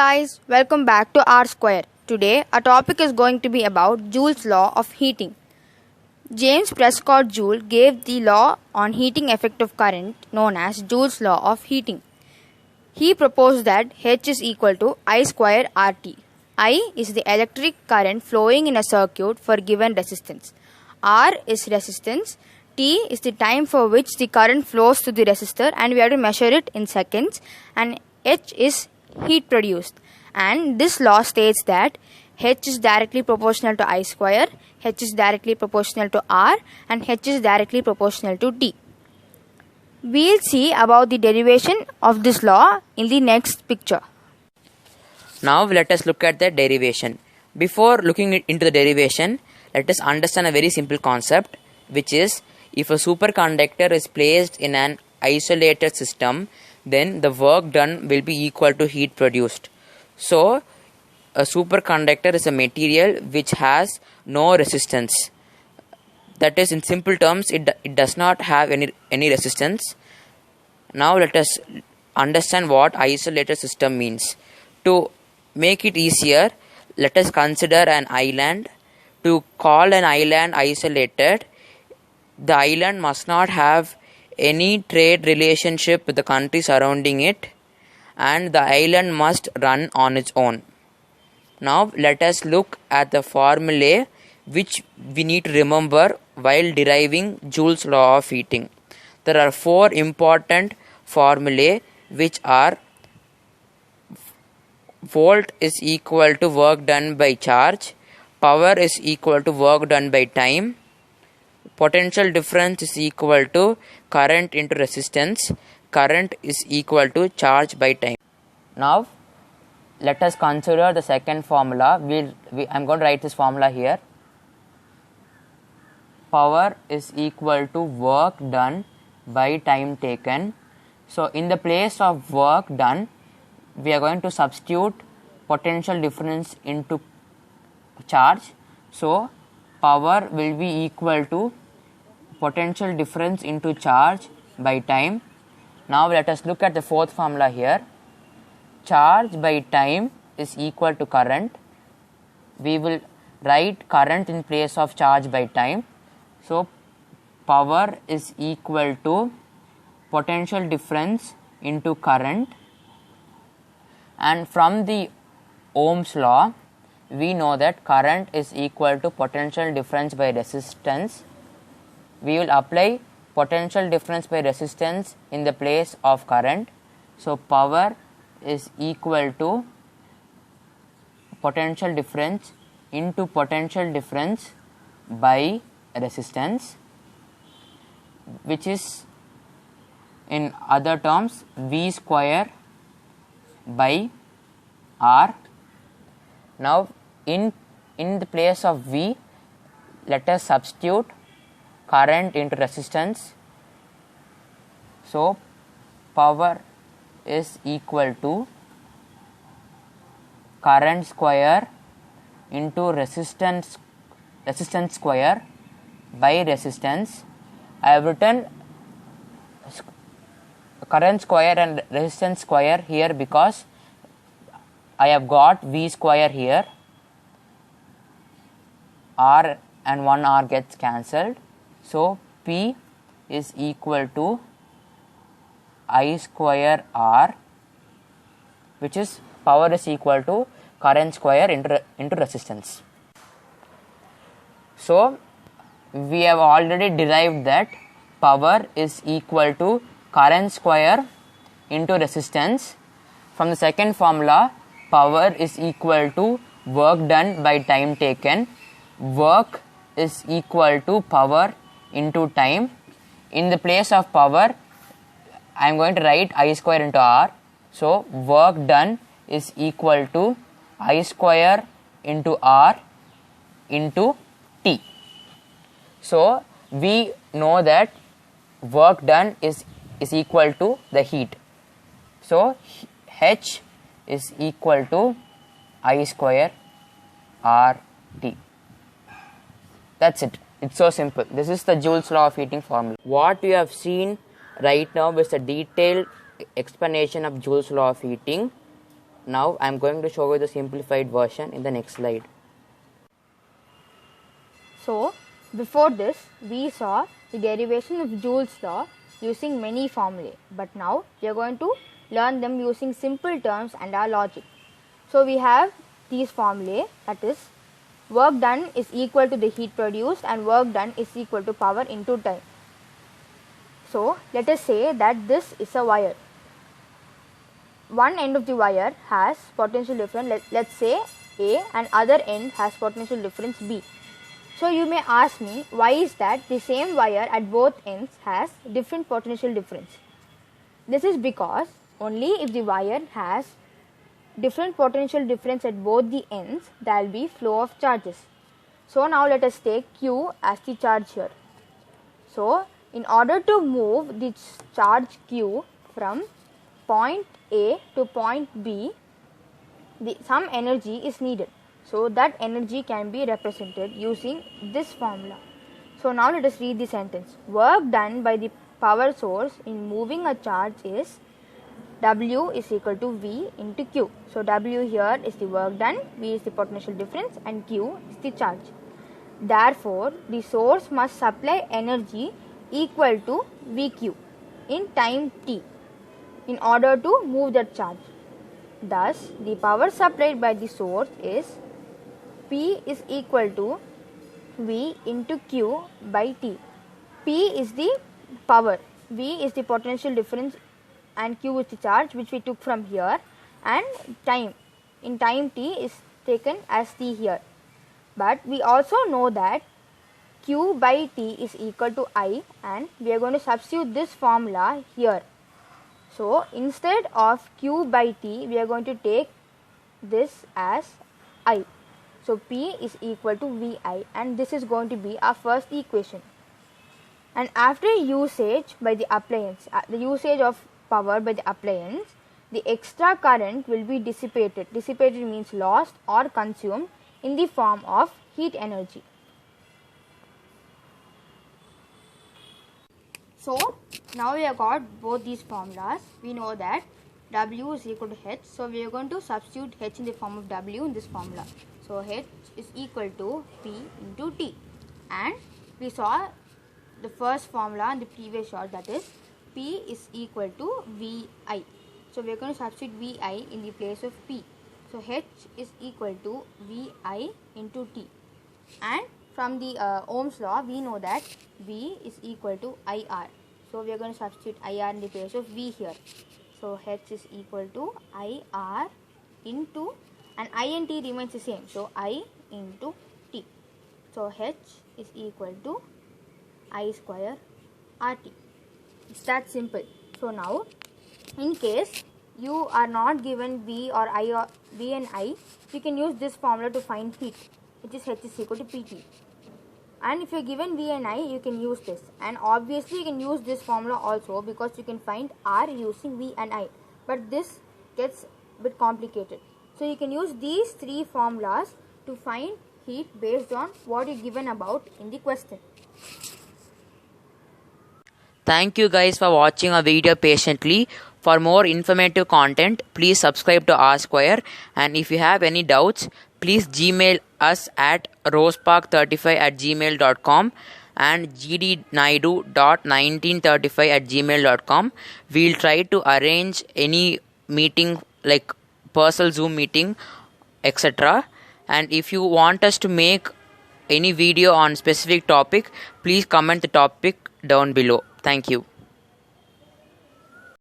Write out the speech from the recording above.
guys, welcome back to R Square. Today our topic is going to be about Joule's law of heating. James Prescott Joule gave the law on heating effective current known as Joule's law of heating. He proposed that H is equal to I square RT. I is the electric current flowing in a circuit for given resistance. R is resistance. T is the time for which the current flows through the resistor and we have to measure it in seconds, and H is heat produced. And this law states that H is directly proportional to I square, H is directly proportional to R, and H is directly proportional to T. We'll see about the derivation of this law in the next picture. Now let us look at the derivation. Before looking into the derivation, let us understand a very simple concept, which is if a superconductor is placed in an isolated system, then the work done will be equal to heat produced. So a superconductor is a material which has no resistance. That is, in simple terms, it does not have any resistance. Now let us understand what isolated system means. To make it easier, let us consider an island. To call an island isolated, the island must not have any trade relationship with the country surrounding it, and the island must run on its own. Now let us look at the formulae which we need to remember while deriving Joule's law of heating. There are four important formulae, which are: volt is equal to work done by charge, power is equal to work done by time, potential difference is equal to current into resistance, current is equal to charge by time. Now let us consider the second formula. I'm going to write this formula here. Power is equal to work done by time taken. So in the place of work done, we are going to substitute potential difference into charge. So power will be equal to potential difference into charge by time. Now let us look at the fourth formula here. Charge by time is equal to current. We will write current in place of charge by time. So power is equal to potential difference into current. And from the Ohm's law, we know that current is equal to potential difference by resistance. We will apply potential difference by resistance in the place of current. So power is equal to potential difference into potential difference by resistance, which is, in other terms, V square by R. Now in the place of V, let us substitute current into resistance. So power is equal to current square into resistance square by resistance. I have written current square and resistance square here because I have got V square here. R and 1R gets cancelled. So P is equal to I square R, which is power is equal to current square into resistance. So we have already derived that power is equal to current square into resistance. From the second formula, power is equal to work done by time taken. Work is equal to power into time. In the place of power, I am going to write I square into R. So work done is equal to I square into R into T. So we know that work done is equal to the heat. So H is equal to I square R T. That's it. It's so simple. This is the Joule's law of heating formula. What you have seen right now is a detailed explanation of Joule's law of heating. Now I am going to show you the simplified version in the next slide. So, before this, we saw the derivation of Joule's law using many formulae, but now we are going to learn them using simple terms and our logic. So, we have these formulae, that is, work done is equal to the heat produced and work done is equal to power into time. So, let us say that this is a wire. One end of the wire has potential difference, let's say A, and other end has potential difference B. So, you may ask me, why is that the same wire at both ends has different potential difference? This is because only if the wire has different potential difference at both the ends, there will be flow of charges. So, now let us take Q as the charge here. So, in order to move the charge Q from point A to point B, some energy is needed. So, that energy can be represented using this formula. So, now let us read the sentence. Work done by the power source in moving a charge is W is equal to V into Q. So, W here is the work done, V is the potential difference and Q is the charge. Therefore, the source must supply energy equal to VQ in time t in order to move that charge. Thus, the power supplied by the source is P is equal to V into Q by T. P is the power, V is the potential difference and Q is the charge which we took from here, and time, in time t is taken as T here. But we also know that Q by T is equal to I, and we are going to substitute this formula here. So, instead of Q by T, we are going to take this as I. So, P is equal to VI, and this is going to be our first equation. And after usage by the appliance, the usage of power by the appliance, the extra current will be dissipated. Dissipated means lost or consumed in the form of heat energy. So, now we have got both these formulas. We know that W is equal to H. So, we are going to substitute H in the form of W in this formula. So, H is equal to P into T. And we saw the first formula in the previous shot, that is P is equal to VI. So, we are going to substitute VI in the place of P. So, H is equal to VI into T. And from the Ohm's law, we know that V is equal to IR. So, we are going to substitute IR in the place of V here. So, H is equal to IR into, and I and T remains the same. So, I into T. So, H is equal to I square RT. It's that simple. So, now in case you are not given V or I or V and I, you can use this formula to find heat, which is H is equal to PT. And if you are given V and I, you can use this. And obviously, you can use this formula also, because you can find R using V and I. But this gets a bit complicated. So, you can use these three formulas to find heat based on what you are given about in the question. Thank you guys for watching our video patiently. For more informative content, please subscribe to R Square, and if you have any doubts, please Gmail us at rosepark35@gmail.com and gdnaidu.1935@gmail.com. We'll try to arrange any meeting like personal Zoom meeting, etc. And if you want us to make any video on specific topic, please comment the topic down below. Thank you.